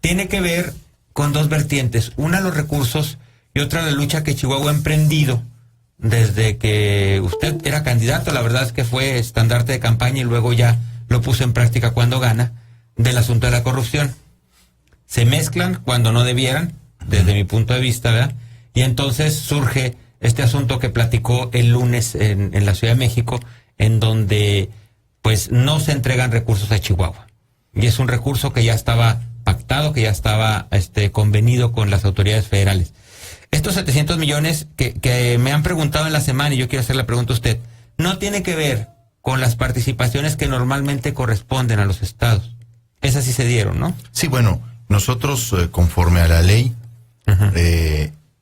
tiene que ver con dos vertientes. Una, los recursos, y otra, la lucha que Chihuahua ha emprendido desde que usted era candidato. La verdad es que fue estandarte de campaña y luego ya lo puso en práctica cuando gana, del asunto de la corrupción. Se mezclan cuando no debieran, desde mi punto de vista, ¿verdad? Y entonces surge este asunto que platicó el lunes en la Ciudad de México, en donde pues no se entregan recursos a Chihuahua. Y es un recurso que ya estaba pactado, que ya estaba convenido con las autoridades federales. Estos 700 millones que me han preguntado en la semana, y yo quiero hacer la pregunta a usted, no tiene que ver con las participaciones que normalmente corresponden a los estados. Esas sí se dieron, ¿no? Sí, bueno, nosotros, conforme a la ley,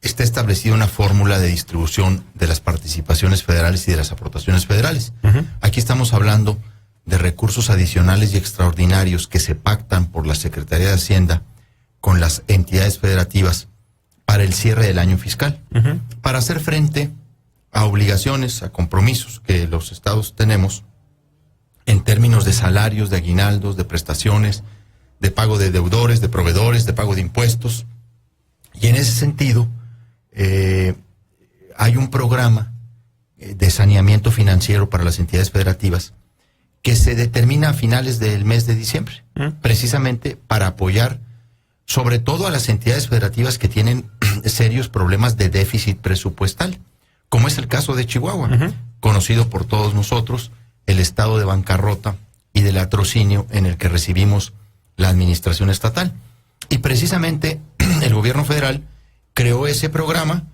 está establecida una fórmula de distribución de las participaciones federales y de las aportaciones federales. Aquí estamos hablando de recursos adicionales y extraordinarios que se pactan por la Secretaría de Hacienda con las entidades federativas para el cierre del año fiscal, para hacer frente a obligaciones, a compromisos que los estados tenemos en términos de salarios, de aguinaldos, de prestaciones, de pago de deudores, de proveedores, de pago de impuestos. Y en ese sentido, hay un programa de saneamiento financiero para las entidades federativas que se determina a finales del mes de diciembre, precisamente para apoyar sobre todo a las entidades federativas que tienen serios problemas de déficit presupuestal, como es el caso de Chihuahua, conocido por todos nosotros, el estado de bancarrota y de latrocinio en el que recibimos la administración estatal. Y precisamente el gobierno federal creó ese programa,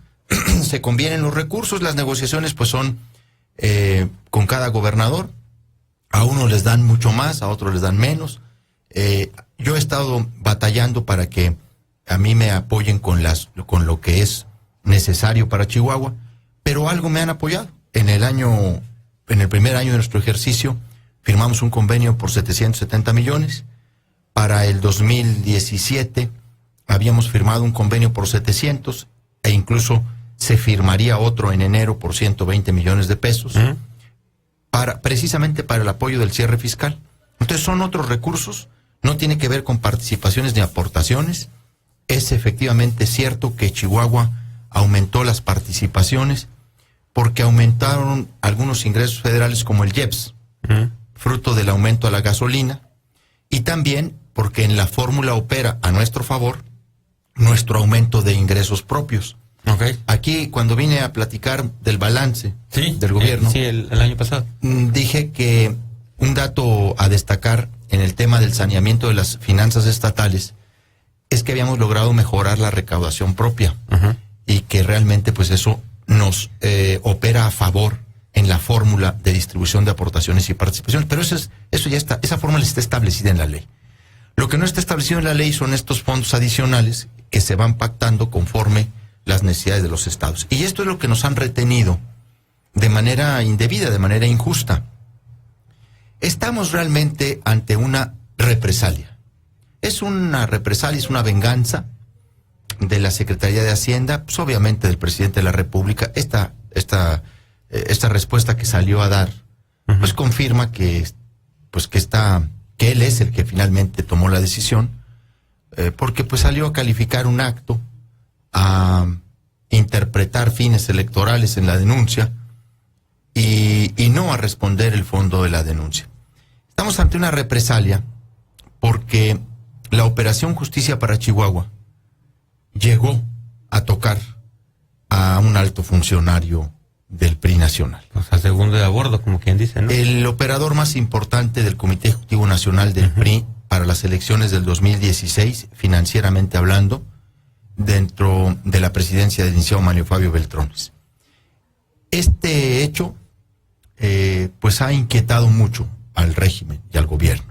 se convienen los recursos, las negociaciones pues son con cada gobernador, a unos les dan mucho más, a otros les dan menos. Yo he estado batallando para que a mí me apoyen con lo que es necesario para Chihuahua, pero algo me han apoyado. En el primer año de nuestro ejercicio firmamos un convenio por 770 millones. Para el 2017 habíamos firmado un convenio por 700 e incluso se firmaría otro en enero por 120 millones de pesos, precisamente para el apoyo del cierre fiscal. Entonces son otros recursos, no tiene que ver con participaciones ni aportaciones. Es efectivamente cierto que Chihuahua aumentó las participaciones porque aumentaron algunos ingresos federales como el IEPS, fruto del aumento a la gasolina, y también porque en la fórmula opera a nuestro favor nuestro aumento de ingresos propios. Aquí, cuando vine a platicar del balance del gobierno, el año pasado, dije que un dato a destacar en el tema del saneamiento de las finanzas estatales es que habíamos logrado mejorar la recaudación propia y que realmente pues eso nos opera a favor en la fórmula de distribución de aportaciones y participaciones, pero eso ya está, esa fórmula está establecida en la ley. Lo que no está establecido en la ley son estos fondos adicionales que se van pactando conforme las necesidades de los estados. Y esto es lo que nos han retenido de manera indebida, de manera injusta. Estamos realmente ante una represalia. Es una represalia, es una venganza de la Secretaría de Hacienda, pues obviamente del presidente de la República. Esta respuesta que salió a dar, pues confirma que él es el que finalmente tomó la decisión, porque pues salió a calificar un acto, a interpretar fines electorales en la denuncia y no a responder el fondo de la denuncia. Estamos ante una represalia porque la Operación Justicia para Chihuahua llegó a tocar a un alto funcionario del PRI nacional. O sea, segundo de a bordo, como quien dice, ¿no? El operador más importante del Comité Ejecutivo Nacional del PRI para las elecciones del 2016, financieramente hablando, dentro de la presidencia del licenciado Mario Fabio Beltrones. Este hecho, pues ha inquietado mucho al régimen y al gobierno.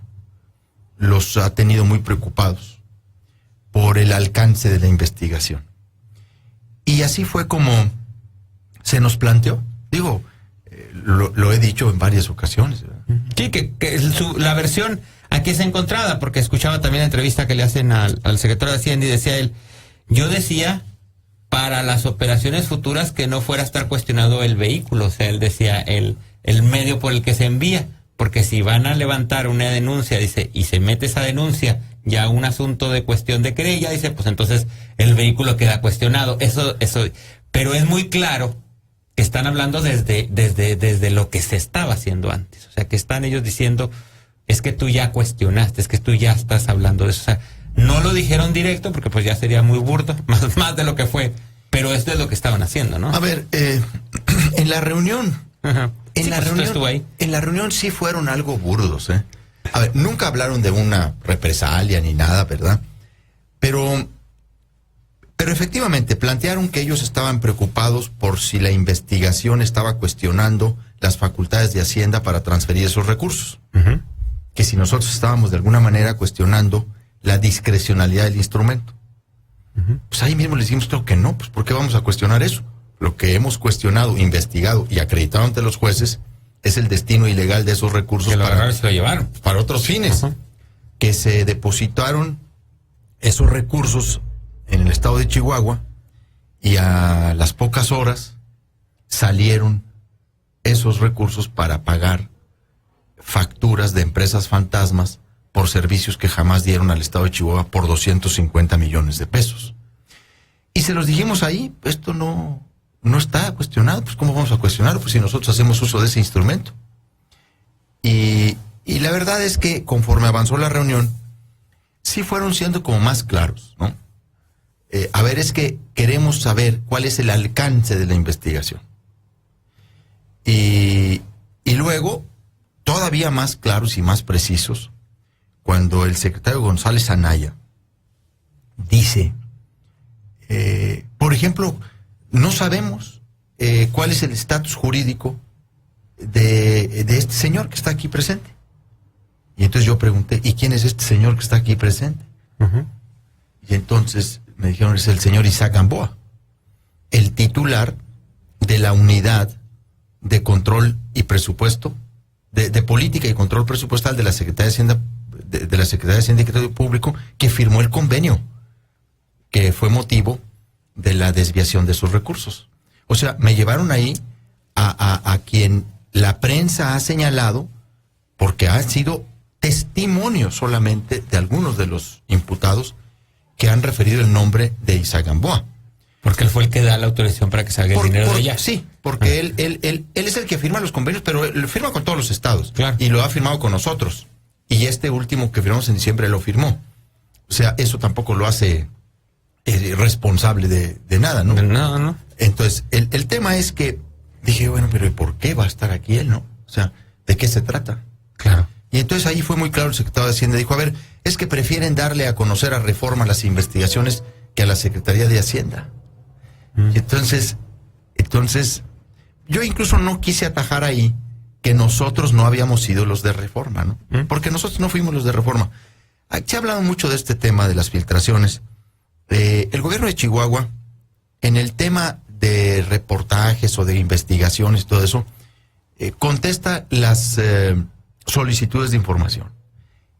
Los ha tenido muy preocupados por el alcance de la investigación. Y así fue como se nos planteó. Digo, lo he dicho en varias ocasiones, ¿verdad? Sí, que la versión aquí es encontrada, porque escuchaba también la entrevista que le hacen al secretario de Hacienda y decía él, yo decía para las operaciones futuras que no fuera a estar cuestionado el vehículo, o sea, él decía el medio por el que se envía, porque si van a levantar una denuncia, dice, y se mete esa denuncia ya un asunto de cuestión de querella, dice, pues entonces el vehículo queda cuestionado. Eso, pero es muy claro que están hablando desde lo que se estaba haciendo antes. O sea, que están ellos diciendo, es que tú ya cuestionaste, es que tú ya estás hablando de eso. O sea, no lo dijeron directo porque pues ya sería muy burdo, más de lo que fue, pero esto es lo que estaban haciendo, ¿no? A ver, en la reunión, Ajá. en la reunión sí fueron algo burdos, ¿eh? A ver, nunca hablaron de una represalia ni nada, ¿verdad? Pero efectivamente plantearon que ellos estaban preocupados por si la investigación estaba cuestionando las facultades de Hacienda para transferir esos recursos. Uh-huh. Que si nosotros estábamos de alguna manera cuestionando la discrecionalidad del instrumento. Uh-huh. Pues ahí mismo les dijimos, creo que no, pues ¿por qué vamos a cuestionar eso? Lo que hemos cuestionado, investigado y acreditado ante los jueces es el destino ilegal de esos recursos para otros fines. Uh-huh. Que se depositaron esos recursos en el estado de Chihuahua y a las pocas horas salieron esos recursos para pagar facturas de empresas fantasmas por servicios que jamás dieron al estado de Chihuahua por 250 millones de pesos. Y se los dijimos ahí, esto no está cuestionado, pues ¿cómo vamos a cuestionarlo? Pues si nosotros hacemos uso de ese instrumento. Y la verdad es que conforme avanzó la reunión, sí fueron siendo como más claros, ¿no? A ver, es que queremos saber cuál es el alcance de la investigación. Y luego, todavía más claros y más precisos, cuando el secretario González Anaya dice, por ejemplo, no sabemos cuál es el estatus jurídico de este señor que está aquí presente. Y entonces yo pregunté, ¿y quién es este señor que está aquí presente? Uh-huh. Y entonces me dijeron, es el señor Isaac Gamboa, el titular de la unidad de control y presupuesto, de política y control presupuestal de la Secretaría de Hacienda, de la Secretaría de Hacienda y Crédito Público, que firmó el convenio, que fue motivo de la desviación de sus recursos. O sea, me llevaron ahí a quien la prensa ha señalado, porque ha sido testimonio solamente de algunos de los imputados que han referido el nombre de Isaac Gamboa. Porque él fue el que da la autorización para que salga el dinero de ella. Sí, porque él es el que firma los convenios, pero él firma con todos los estados. Claro. Y lo ha firmado con nosotros. Y este último que firmamos en diciembre lo firmó. O sea, eso tampoco lo hace responsable de nada, ¿no? De nada, ¿no? Entonces, el tema es que dije, bueno, pero ¿y por qué va a estar aquí él, no? O sea, ¿de qué se trata? Claro. Y entonces ahí fue muy claro el secretario de Hacienda. Dijo, a ver, es que prefieren darle a conocer a Reforma las investigaciones que a la Secretaría de Hacienda. Y entonces, yo incluso no quise atajar ahí que nosotros no habíamos sido los de Reforma, ¿no? Porque nosotros no fuimos los de Reforma. Se ha hablado mucho de este tema de las filtraciones. El gobierno de Chihuahua, en el tema de reportajes o de investigaciones y todo eso, contesta las solicitudes de información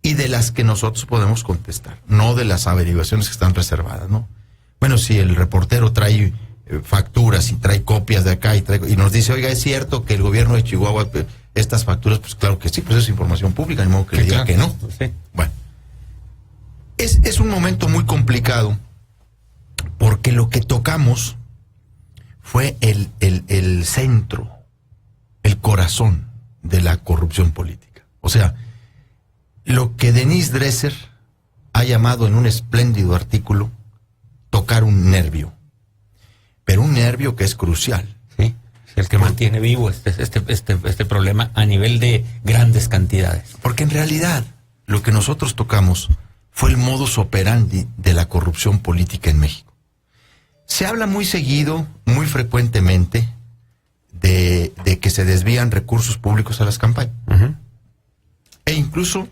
y de las que nosotros podemos contestar, no de las averiguaciones que están reservadas, ¿no? Bueno, si el reportero trae facturas y trae copias de acá y nos dice, oiga, ¿es cierto que el gobierno de Chihuahua, estas facturas? Pues claro que sí, pues es información pública, ni modo que le diga que no. Sí. Bueno, es un momento muy complicado porque lo que tocamos fue el centro, el corazón de la corrupción política. O sea, lo que Denise Dresser ha llamado en un espléndido artículo tocar un nervio, pero un nervio que es crucial. Sí, es el que mantiene vivo este problema a nivel de grandes cantidades. Porque en realidad lo que nosotros tocamos fue el modus operandi de la corrupción política en México. Se habla muy seguido, muy frecuentemente, de que se desvían recursos públicos a las campañas. Uh-huh. E incluso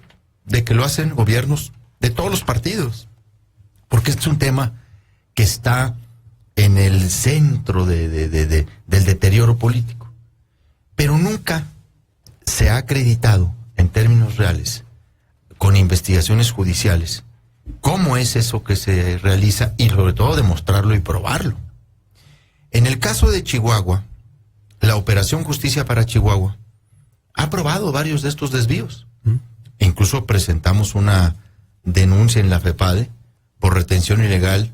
de que lo hacen gobiernos de todos los partidos. Porque este es un tema que está en el centro del deterioro político. Pero nunca se ha acreditado, en términos reales, con investigaciones judiciales, cómo es eso que se realiza y sobre todo demostrarlo y probarlo. En el caso de Chihuahua, la Operación Justicia para Chihuahua ha probado varios de estos desvíos. E incluso presentamos una denuncia en la FEPADE por retención ilegal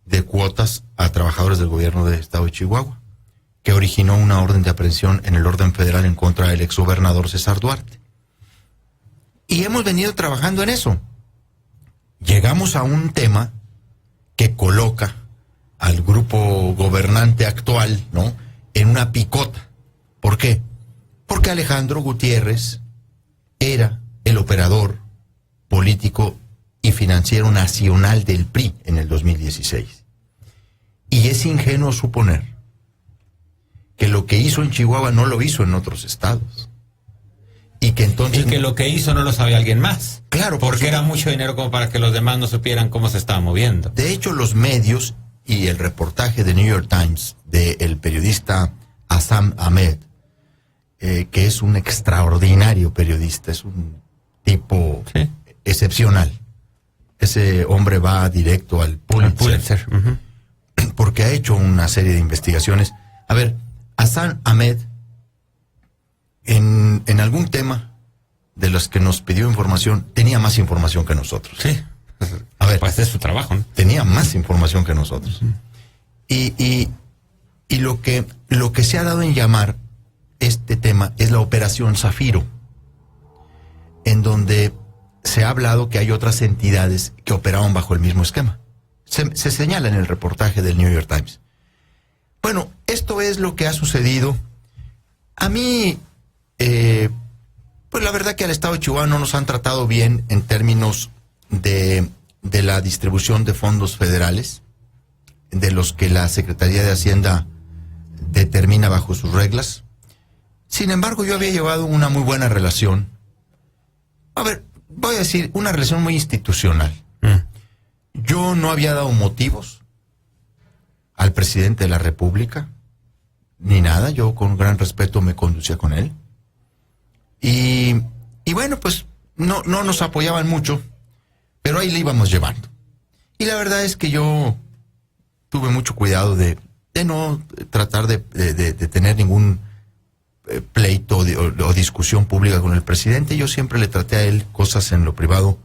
de cuotas a trabajadores del gobierno del estado de Chihuahua, que originó una orden de aprehensión en el orden federal en contra del exgobernador César Duarte. Y hemos venido trabajando en eso. Llegamos a un tema que coloca al grupo gobernante actual, ¿no?, en una picota. ¿Por qué? Porque Alejandro Gutiérrez era el operador político y financiero nacional del PRI en el 2016. Y es ingenuo suponer que lo que hizo en Chihuahua no lo hizo en otros estados. Y que entonces... Y que lo que hizo no lo sabía alguien más. Claro. Porque era mucho dinero como para que los demás no supieran cómo se estaba moviendo. De hecho, los medios y el reportaje de New York Times del periodista Assam Ahmed, que es un extraordinario periodista, es un tipo excepcional. Ese hombre va directo al Pulitzer. Porque ha hecho una serie de investigaciones. A ver, Assam Ahmed, en algún tema de los que nos pidió información, tenía más información que nosotros. Sí. A ver, pues es su trabajo, ¿no? Tenía más información que nosotros. Y lo que se ha dado en llamar este tema es la Operación Zafiro, en donde se ha hablado que hay otras entidades que operaban bajo el mismo esquema. Se señala en el reportaje del New York Times. Bueno, esto es lo que ha sucedido. A mí, pues la verdad que al estado de Chihuahua no nos han tratado bien en términos de la distribución de fondos federales, de los que la Secretaría de Hacienda determina bajo sus reglas. Sin embargo, yo había llevado una muy buena relación. A ver, voy a decir, una relación muy institucional. Yo no había dado motivos al presidente de la República, ni nada. Yo con gran respeto me conducía con él. Y bueno, pues no nos apoyaban mucho, pero ahí le íbamos llevando. Y la verdad es que yo tuve mucho cuidado de no tratar de tener ningún pleito o discusión pública con el presidente. Yo siempre le traté a él cosas en lo privado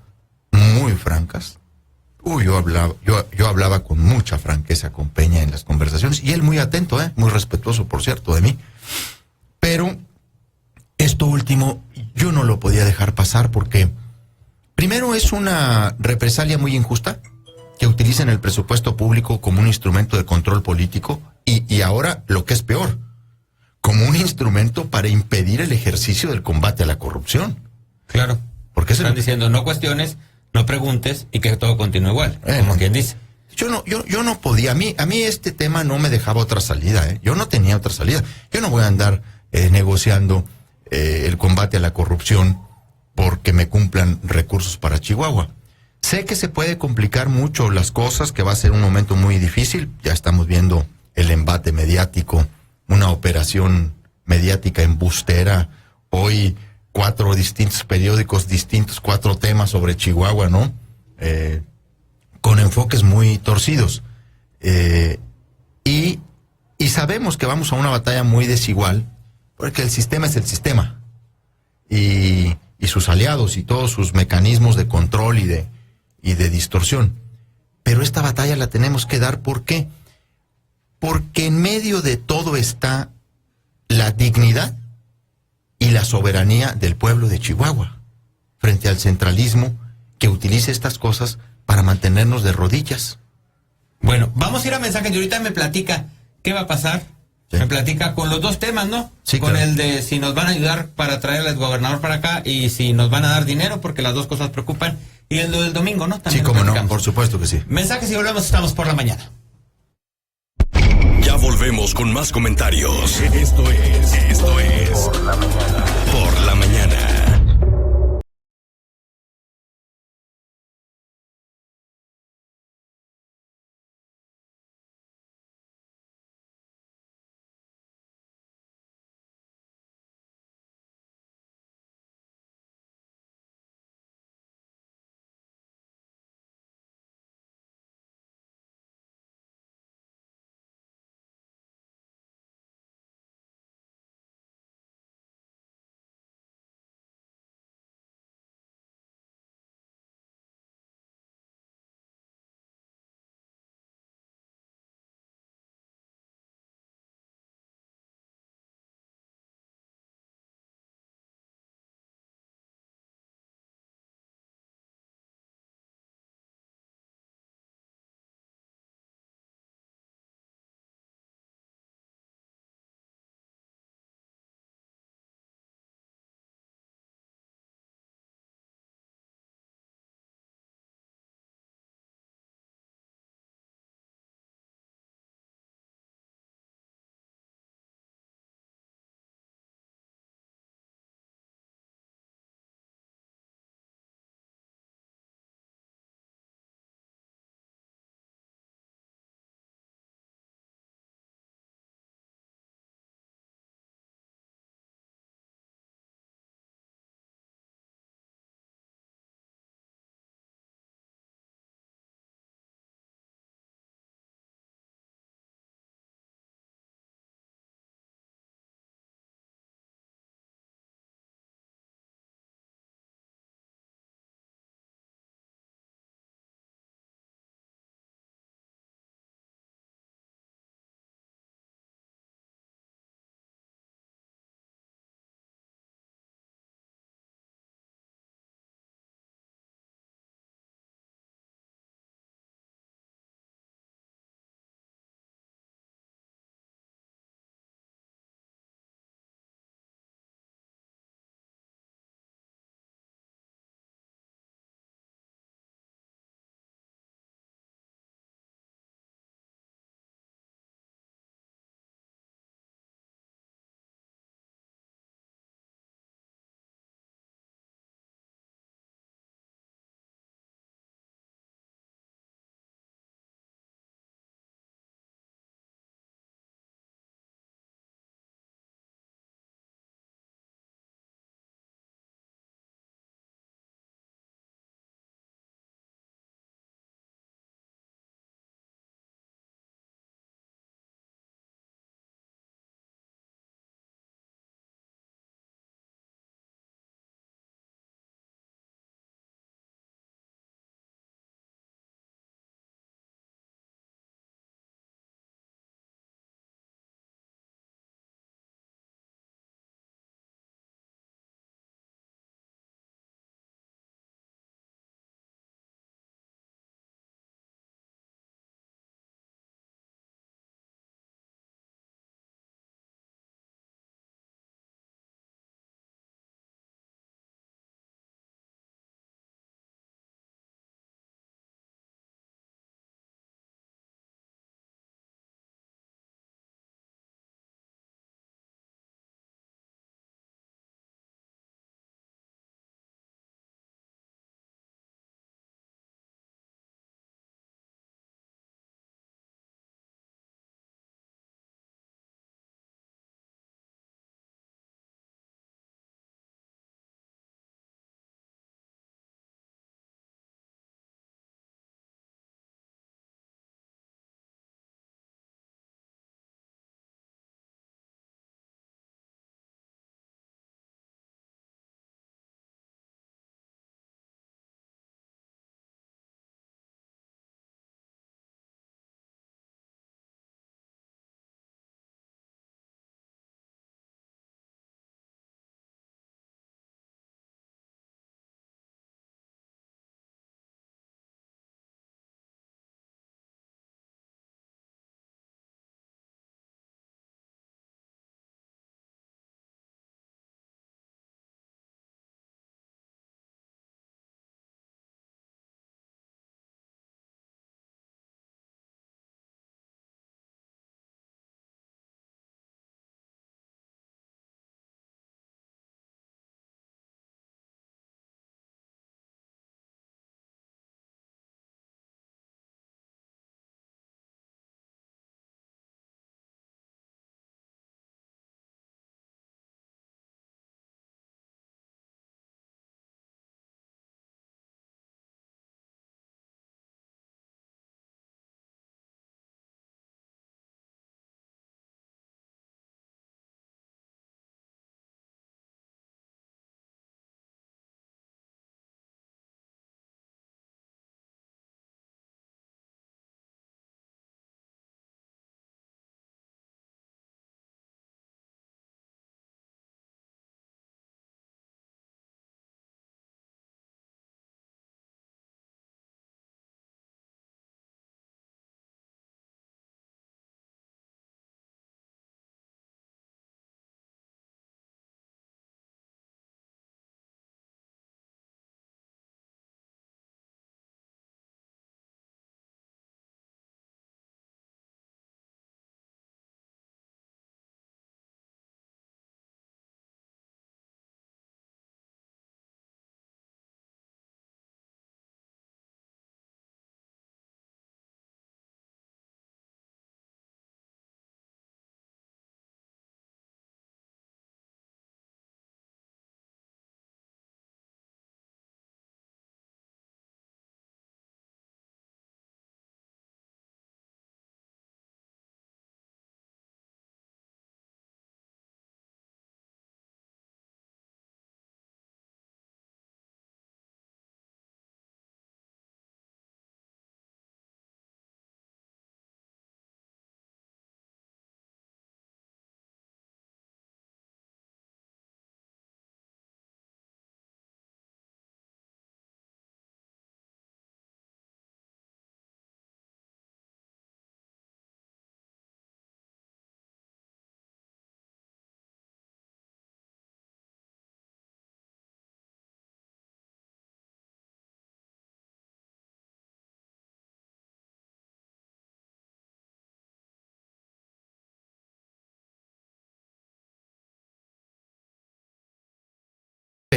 muy francas. Yo hablaba con mucha franqueza con Peña en las conversaciones, y él muy atento, muy respetuoso, por cierto, de mí. Pero esto último yo no lo podía dejar pasar porque, primero, es una represalia muy injusta que utilizan el presupuesto público como un instrumento de control político y ahora, lo que es peor, como un instrumento para impedir el ejercicio del combate a la corrupción. Claro. Porque están diciendo no cuestiones, no preguntes y que todo continúe igual, como quien dice. Yo no podía, a mí este tema no me dejaba otra salida, yo no tenía otra salida. Yo no voy a andar negociando el combate a la corrupción porque me cumplan recursos para Chihuahua. Sé que se puede complicar mucho las cosas, que va a ser un momento muy difícil. Ya estamos viendo el embate mediático, una operación mediática embustera. Hoy 4 distintos periódicos distintos, 4 temas sobre Chihuahua, ¿no? Con enfoques muy torcidos. Y sabemos que vamos a una batalla muy desigual, porque el sistema es el sistema. Y sus aliados y todos sus mecanismos de control y de distorsión. Pero esta batalla la tenemos que dar, ¿por qué? Porque en medio de todo está la dignidad y la soberanía del pueblo de Chihuahua, frente al centralismo que utiliza estas cosas para mantenernos de rodillas. Bueno, vamos a ir a mensajes y ahorita me platica qué va a pasar. Sí. Me platica con los 2 temas, ¿no? Sí, con claro. El de si nos van a ayudar para traer al gobernador para acá y si nos van a dar dinero, porque las 2 cosas preocupan. Y el del domingo, ¿no? Sí, También cómo no, por supuesto que sí. Mensajes y volvemos, estamos por la mañana. Ya volvemos con más comentarios. Esto es Por la mañana. Por la mañana.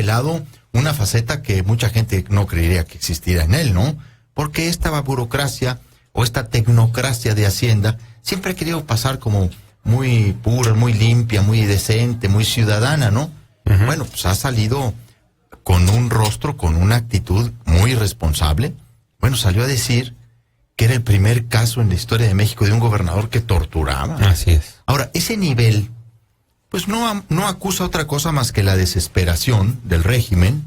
revelado una faceta que mucha gente no creería que existiera en él, ¿no? Porque esta burocracia o esta tecnocracia de Hacienda siempre ha querido pasar como muy pura, muy limpia, muy decente, muy ciudadana, ¿no? Uh-huh. Bueno, pues ha salido con un rostro, con una actitud muy responsable. Bueno, salió a decir que era el primer caso en la historia de México de un gobernador que torturaba. Así es. Ahora, ese nivel, pues no acusa otra cosa más que la desesperación del régimen,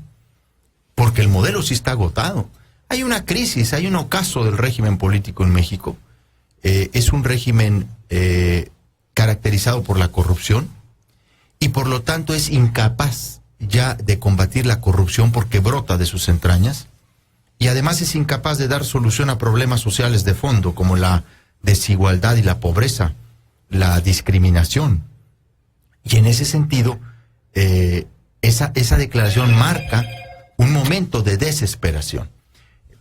porque el modelo sí está agotado. Hay una crisis, hay un ocaso del régimen político en México. Es un régimen caracterizado por la corrupción y por lo tanto es incapaz ya de combatir la corrupción porque brota de sus entrañas, y además es incapaz de dar solución a problemas sociales de fondo como la desigualdad y la pobreza, la discriminación. Y en ese sentido, esa declaración marca un momento de desesperación.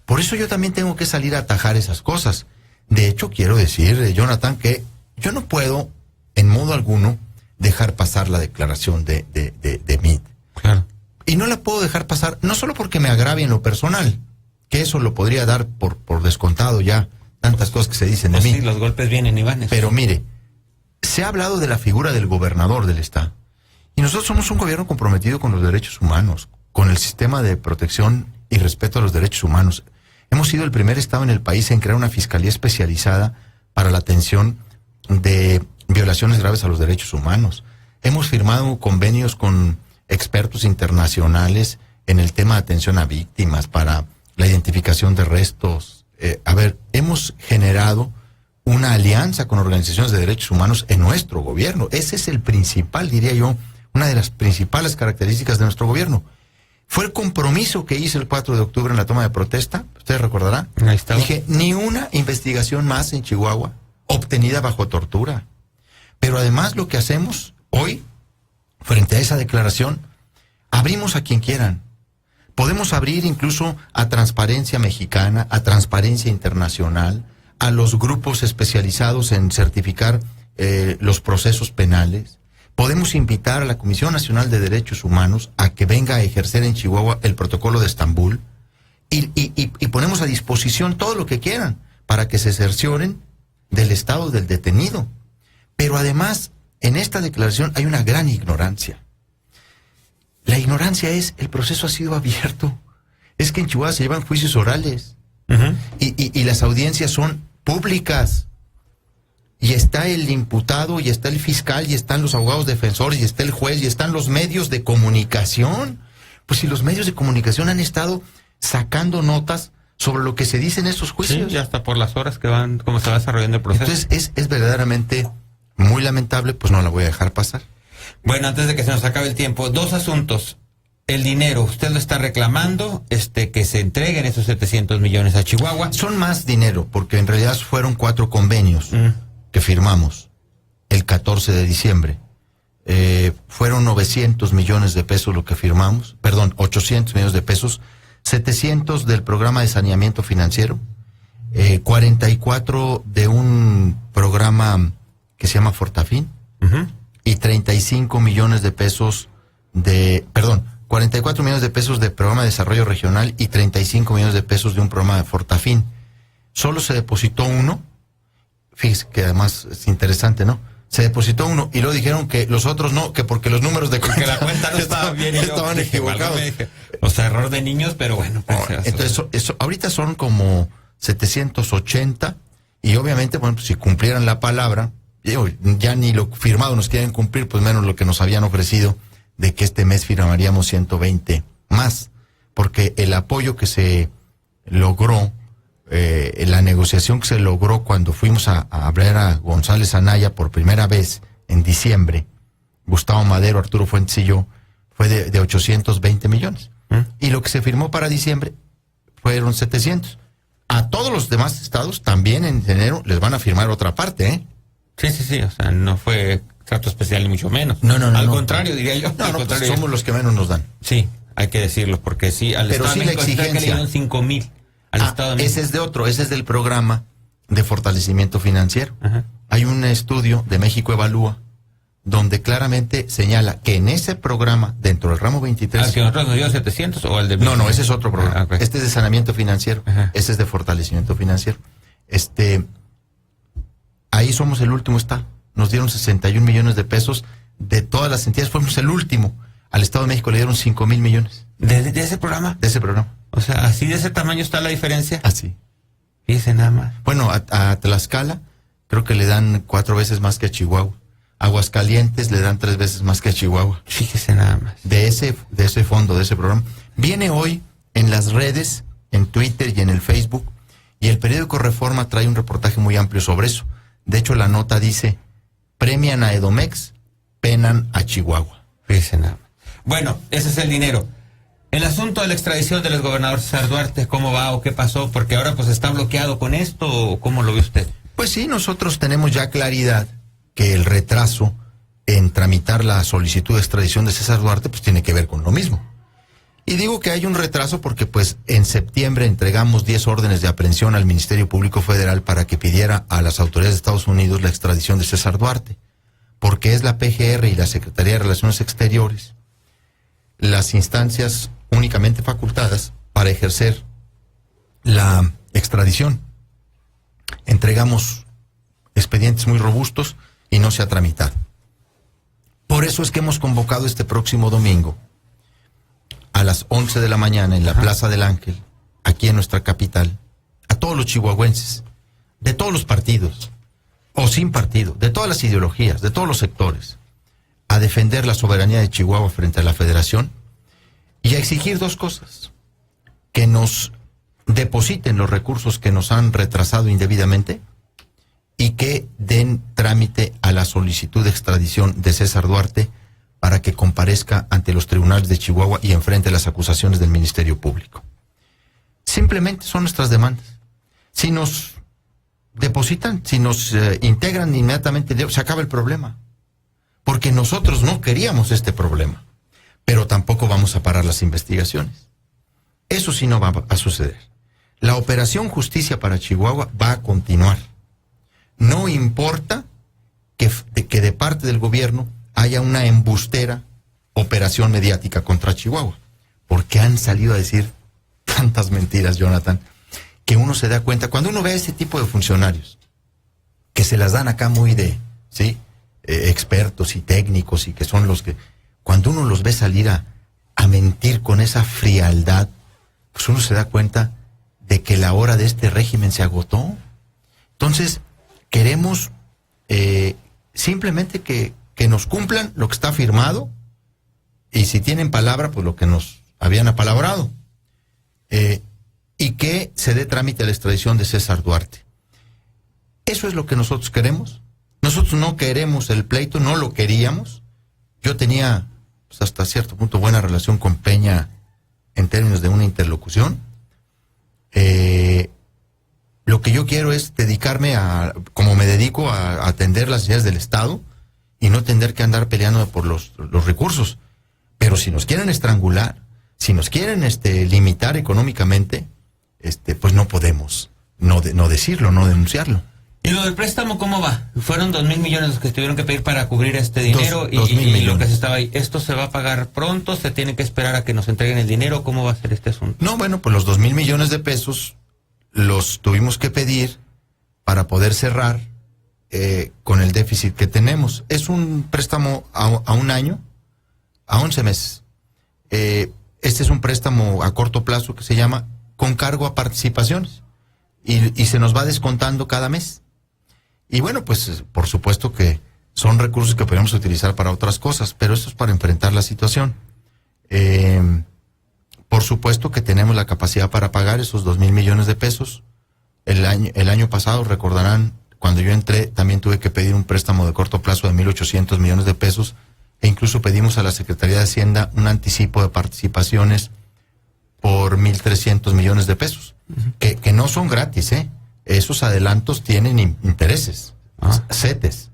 Por eso yo también tengo que salir a atajar esas cosas. De hecho, quiero decir, Jonathan, que yo no puedo, en modo alguno, dejar pasar la declaración de Meade. Claro. Y no la puedo dejar pasar, no solo porque me agravie en lo personal, que eso lo podría dar por descontado ya, tantas cosas que se dicen de mí. Sí, los golpes vienen y van. Pero mire, se ha hablado de la figura del gobernador del estado. Y nosotros somos un gobierno comprometido con los derechos humanos, con el sistema de protección y respeto a los derechos humanos. Hemos sido el primer estado en el país en crear una fiscalía especializada para la atención de violaciones graves a los derechos humanos. Hemos firmado convenios con expertos internacionales en el tema de atención a víctimas para la identificación de restos. Hemos generado una alianza con organizaciones de derechos humanos en nuestro gobierno. Ese es el principal, diría yo, una de las principales características de nuestro gobierno. Fue el compromiso que hice el 4 de octubre en la toma de protesta, ustedes recordarán. Ahí estaba. Dije, ni una investigación más en Chihuahua obtenida bajo tortura. Pero además lo que hacemos hoy, frente a esa declaración, abrimos a quien quieran. Podemos abrir incluso a Transparencia Mexicana, a Transparencia Internacional, a los grupos especializados en certificar los procesos penales. Podemos invitar a la Comisión Nacional de Derechos Humanos a que venga a ejercer en Chihuahua el protocolo de Estambul y ponemos a disposición todo lo que quieran para que se cercioren del estado del detenido. Pero además, en esta declaración hay una gran ignorancia. La ignorancia es, el proceso ha sido abierto. Es que en Chihuahua se llevan juicios orales. Uh-huh. Y las audiencias son públicas. Y está el imputado, y está el fiscal, y están los abogados defensores, y está el juez, y están los medios de comunicación. Pues si los medios de comunicación han estado sacando notas sobre lo que se dice en estos juicios. Sí, ya hasta por las horas que van, cómo se va desarrollando el proceso. Entonces es verdaderamente muy lamentable, pues no la voy a dejar pasar. Bueno, antes de que se nos acabe el tiempo, dos asuntos. El dinero, usted lo está reclamando, que se entreguen esos 700 millones a Chihuahua. Son más dinero, porque en realidad fueron 4 convenios que firmamos el 14 de diciembre. Fueron 900 millones de pesos lo que firmamos, 800 millones de pesos, 700 del programa de saneamiento financiero, 44 de un programa que se llama Fortafin, y 35 millones de pesos 44 millones de pesos de programa de desarrollo regional y 35 millones de pesos de un programa de Fortafin. Solo se depositó uno, fíjese que además es interesante, ¿no? Se depositó uno y luego dijeron que los otros no, que porque los números de cuenta, que la cuenta no estaba bien, estaban equivocados. O sea, error de niños, pero bueno. Pues entonces, eso ahorita son como 780 y obviamente, bueno, pues si cumplieran la palabra, ya ni lo firmado nos quieren cumplir, pues menos lo que nos habían ofrecido de que este mes firmaríamos 120 más, porque el apoyo que se logró, la negociación que se logró cuando fuimos a hablar a González Anaya por primera vez en diciembre, Gustavo Madero, Arturo Fuentes y yo, fue de 820 millones. Y lo que se firmó para diciembre fueron 700. A todos los demás estados también en enero les van a firmar otra parte, ¿eh? Sí, o sea, no fue trato especial ni mucho menos. No. Al contrario, diría yo. Pues somos los que menos nos dan. Sí, hay que decirlo, porque sí, al Pero Estado sí de México la exigencia. que le dieron 5,000 al Estado de México. Ese es de otro, ese es del programa de fortalecimiento financiero. Hay un estudio de México Evalúa donde claramente señala que en ese programa, dentro del ramo 23... ¿Al que nosotros nos dio 700 o al de... No, ese es otro programa. Okay. Este es de saneamiento financiero. Ajá. Ese es de fortalecimiento financiero. Ahí somos el último estado. Nos dieron 61 millones de pesos de todas las entidades. Fuimos el último. Al Estado de México le dieron 5,000 millones. ¿De ese programa? De ese programa. O sea, así de ese tamaño está la diferencia. Así. Fíjese nada más. Bueno, a Tlaxcala creo que le dan 4 veces más que a Chihuahua. Aguascalientes le dan 3 veces más que a Chihuahua. Fíjese nada más. De ese fondo, de ese programa. Viene hoy en las redes, en Twitter y en el Facebook, y el periódico Reforma trae un reportaje muy amplio sobre eso. De hecho, la nota dice, premian a Edomex, penan a Chihuahua. Fíjese nada más. Bueno, ese es el dinero. El asunto de la extradición del exgobernador César Duarte, ¿cómo va o qué pasó? Porque ahora pues está bloqueado con esto, ¿o cómo lo ve usted? Pues sí, nosotros tenemos ya claridad que el retraso en tramitar la solicitud de extradición de César Duarte pues tiene que ver con lo mismo. Y digo que hay un retraso porque pues en septiembre entregamos 10 órdenes de aprehensión al Ministerio Público Federal para que pidiera a las autoridades de Estados Unidos la extradición de César Duarte, porque es la PGR y la Secretaría de Relaciones Exteriores las instancias únicamente facultadas para ejercer la extradición. Entregamos expedientes muy robustos y no se ha tramitado. Por eso es que hemos convocado este próximo domingo a las 11 de la mañana en la Plaza del Ángel, aquí en nuestra capital, a todos los chihuahuenses, de todos los partidos, o sin partido, de todas las ideologías, de todos los sectores, a defender la soberanía de Chihuahua frente a la Federación y a exigir 2 cosas: que nos depositen los recursos que nos han retrasado indebidamente y que den trámite a la solicitud de extradición de César Duarte para que comparezca ante los tribunales de Chihuahua y enfrente las acusaciones del Ministerio Público. Simplemente son nuestras demandas. Si nos depositan, si nos integran inmediatamente, se acaba el problema. Porque nosotros no queríamos este problema, pero tampoco vamos a parar las investigaciones. Eso sí no va a suceder. La operación Justicia para Chihuahua va a continuar. No importa que de parte del gobierno haya una embustera operación mediática contra Chihuahua, porque han salido a decir tantas mentiras, Jonathan, que uno se da cuenta, cuando uno ve a ese tipo de funcionarios, que se las dan acá muy ¿sí? Expertos y técnicos, y que son los que, cuando uno los ve salir a mentir con esa frialdad, pues uno se da cuenta de que la hora de este régimen se agotó. Entonces, queremos simplemente que nos cumplan lo que está firmado, y si tienen palabra, pues lo que nos habían apalabrado, y que se dé trámite a la extradición de César Duarte. Eso es lo que nosotros queremos. Nosotros no queremos el pleito, no lo queríamos. Yo tenía pues, hasta cierto punto buena relación con Peña en términos de una interlocución. Lo que yo quiero es dedicarme como me dedico, a atender las necesidades del Estado y no tener que andar peleando por los recursos. Pero si nos quieren estrangular, si nos quieren limitar económicamente, pues no podemos no decirlo, no denunciarlo. ¿Y lo del préstamo cómo va? Fueron 2,000 millones los que tuvieron que pedir para cubrir este dinero, dos mil y lo que se estaba ahí. ¿Esto se va a pagar pronto? ¿Se tiene que esperar a que nos entreguen el dinero? ¿Cómo va a ser este asunto? No, bueno, pues los 2,000 millones de pesos los tuvimos que pedir para poder cerrar con el déficit que tenemos. Es un préstamo a un año, a 11 meses. Este es un préstamo a corto plazo que se llama con cargo a participaciones y se nos va descontando cada mes. Y bueno, pues por supuesto que son recursos que podemos utilizar para otras cosas, pero esto es para enfrentar la situación. Por supuesto que tenemos la capacidad para pagar esos 2,000 millones de pesos. El año pasado, recordarán, cuando yo entré, también tuve que pedir un préstamo de corto plazo de 1,800 millones de pesos, e incluso pedimos a la Secretaría de Hacienda un anticipo de participaciones por 1,300 millones de pesos, que no son gratis, Esos adelantos tienen intereses, CETES.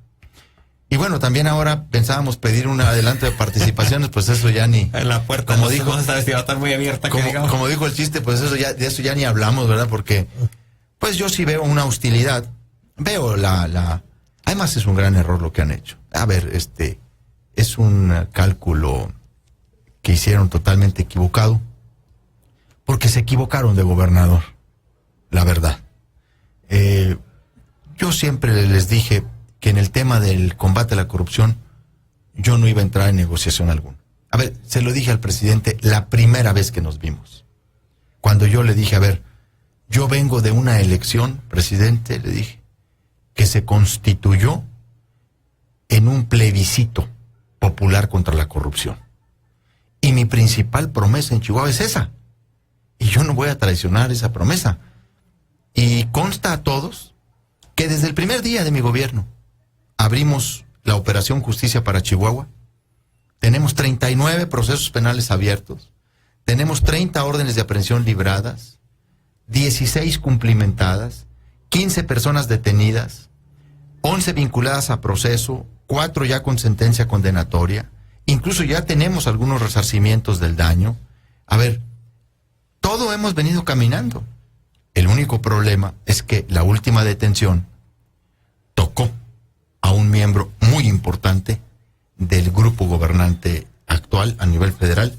Y bueno, también ahora pensábamos pedir un adelanto de participaciones, pues eso ya ni... En la puerta, como no dijo, sabes si va a estar muy abierta. Como dijo el chiste, pues de eso ya ni hablamos, ¿verdad? Porque, pues yo sí veo una hostilidad, veo la Además es un gran error lo que han hecho. A ver, es un cálculo que hicieron totalmente equivocado, porque se equivocaron de gobernador, la verdad. Yo siempre les dije que en el tema del combate a la corrupción yo no iba a entrar en negociación alguna. A ver, se lo dije al presidente la primera vez que nos vimos. Cuando yo le dije, a ver, yo vengo de una elección, presidente, le dije, que se constituyó en un plebiscito popular contra la corrupción. Y mi principal promesa en Chihuahua es esa. Y yo no voy a traicionar esa promesa. Y consta a todos que desde el primer día de mi gobierno abrimos la Operación Justicia para Chihuahua. Tenemos 39 procesos penales abiertos. Tenemos 30 órdenes de aprehensión libradas, 16 cumplimentadas, 15 personas detenidas, 11 vinculadas a proceso, 4 ya con sentencia condenatoria. Incluso ya tenemos algunos resarcimientos del daño. A ver, todo hemos venido caminando. El único problema es que la última detención tocó a un miembro muy importante del grupo gobernante actual a nivel federal,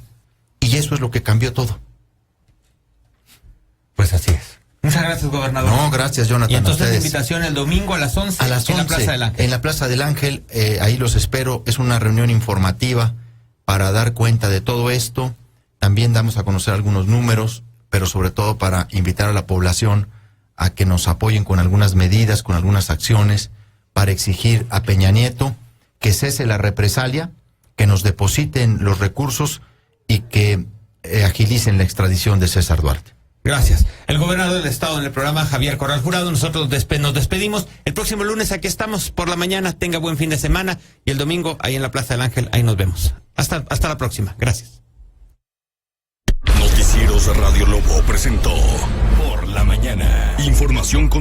y eso es lo que cambió todo. Pues así es. Muchas gracias, gobernador. No, gracias, Jonathan. Y entonces a la ustedes. invitación el domingo a las 11, A las 11 en la Plaza del Ángel. En la Plaza del Ángel, ahí los espero. Es una reunión informativa para dar cuenta de todo esto. También damos a conocer algunos números, pero sobre todo para invitar a la población a que nos apoyen con algunas medidas, con algunas acciones, para exigir a Peña Nieto que cese la represalia, que nos depositen los recursos y que agilicen la extradición de César Duarte. Gracias. El gobernador del estado en el programa, Javier Corral Jurado. Nosotros nos despedimos. El próximo lunes aquí estamos por la mañana. Tenga buen fin de semana. Y el domingo ahí en la Plaza del Ángel, ahí nos vemos. Hasta la próxima. Gracias. Noticieros Radio Lobo presentó Por la Mañana. Información con